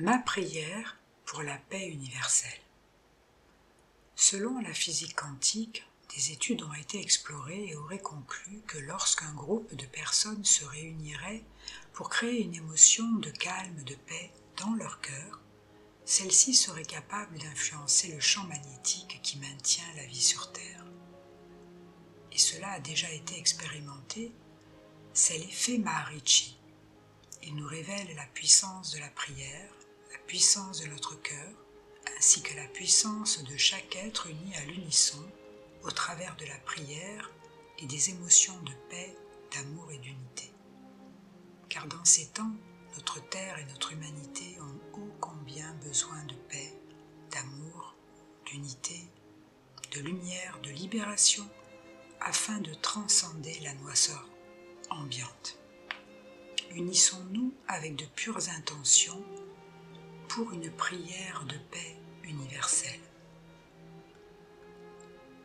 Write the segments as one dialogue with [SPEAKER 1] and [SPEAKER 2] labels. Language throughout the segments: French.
[SPEAKER 1] Ma prière pour la paix universelle. Selon la physique quantique, des études ont été explorées et auraient conclu que lorsqu'un groupe de personnes se réunirait pour créer une émotion de calme, de paix dans leur cœur, celle-ci serait capable d'influencer le champ magnétique qui maintient la vie sur Terre. Et cela a déjà été expérimenté, c'est l'effet Maharishi. Il nous révèle la puissance de la prière, la puissance de notre cœur, ainsi que la puissance de chaque être uni à l'unisson au travers de la prière et des émotions de paix, d'amour et d'unité. Car dans ces temps, notre Terre et notre humanité ont ô combien besoin de paix, d'amour, d'unité, de lumière, de libération, afin de transcender la noirceur ambiante. Unissons-nous avec de pures intentions pour une prière de paix universelle.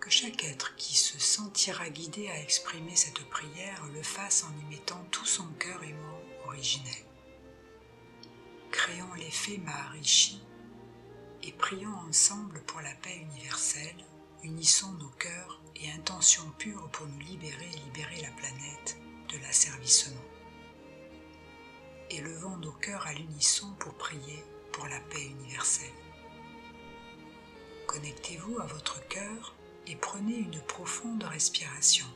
[SPEAKER 1] Que chaque être qui se sentira guidé à exprimer cette prière le fasse en y mettant tout son cœur aimant originel. Créons l'effet Maharishi et prions ensemble pour la paix universelle, unissons nos cœurs et intentions pures pour nous libérer et libérer la planète de l'asservissement. Élevons nos cœurs à l'unisson pour prier pour la paix universelle. Connectez-vous à votre cœur et prenez une profonde respiration.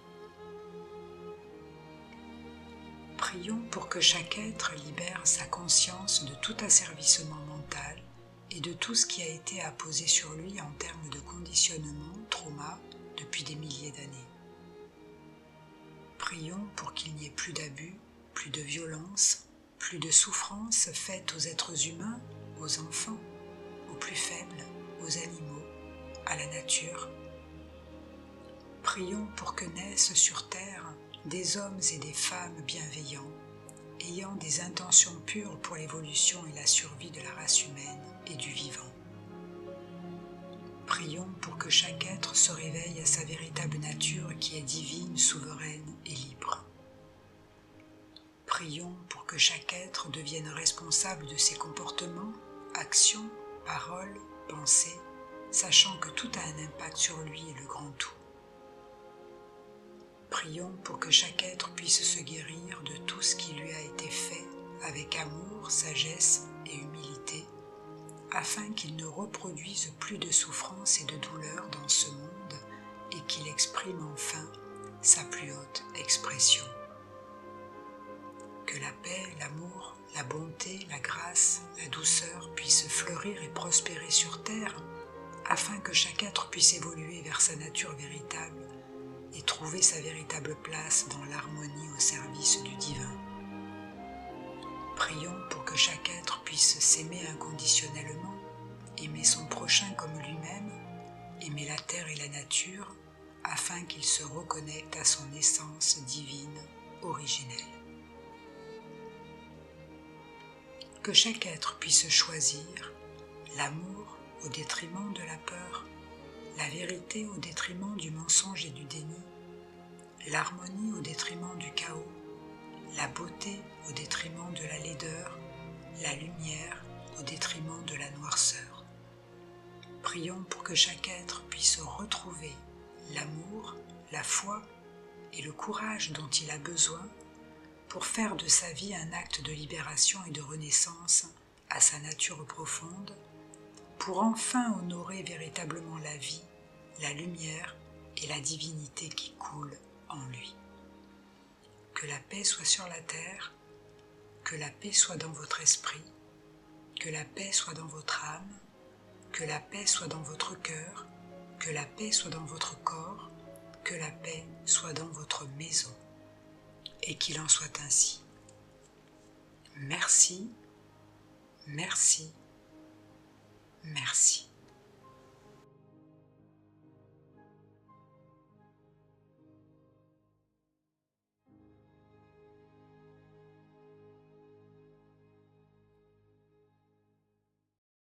[SPEAKER 1] Prions pour que chaque être libère sa conscience de tout asservissement mental et de tout ce qui a été apposé sur lui en termes de conditionnement, trauma, depuis des milliers d'années. Prions pour qu'il n'y ait plus d'abus, plus de violence, plus de souffrance faite aux êtres humains, aux enfants, aux plus faibles, aux animaux, à la nature. Prions pour que naissent sur terre des hommes et des femmes bienveillants, ayant des intentions pures pour l'évolution et la survie de la race humaine et du vivant. Prions pour que chaque être se réveille à sa véritable nature qui est divine, souveraine et libre. Prions pour que chaque être devienne responsable de ses comportements, actions, paroles, pensées, sachant que tout a un impact sur lui et le grand tout. Prions pour que chaque être puisse se guérir de tout ce qui lui a été fait avec amour, sagesse et humilité, afin qu'il ne reproduise plus de souffrance et de douleur dans ce monde et qu'il exprime enfin sa plus haute expression. Que la paix, l'amour, la bonté, la grâce, la douceur puissent fleurir et prospérer sur terre, afin que chaque être puisse évoluer vers sa nature véritable et trouver sa véritable place dans l'harmonie au service du divin. Prions pour que chaque être puisse s'aimer inconditionnellement, aimer son prochain comme lui-même, aimer la terre et la nature, afin qu'il se reconnecte à son essence divine originelle. Que chaque être puisse choisir l'amour au détriment de la peur, la vérité au détriment du mensonge et du déni, l'harmonie au détriment du chaos, la beauté au détriment de la laideur, la lumière au détriment de la noirceur. Prions pour que chaque être puisse retrouver l'amour, la foi et le courage dont il a besoin pour faire de sa vie un acte de libération et de renaissance à sa nature profonde, pour enfin honorer véritablement la vie, la lumière et la divinité qui coule en lui. Que la paix soit sur la terre, que la paix soit dans votre esprit, que la paix soit dans votre âme, que la paix soit dans votre cœur, que la paix soit dans votre corps, que la paix soit dans votre maison. Et qu'il en soit ainsi. Merci, merci, merci.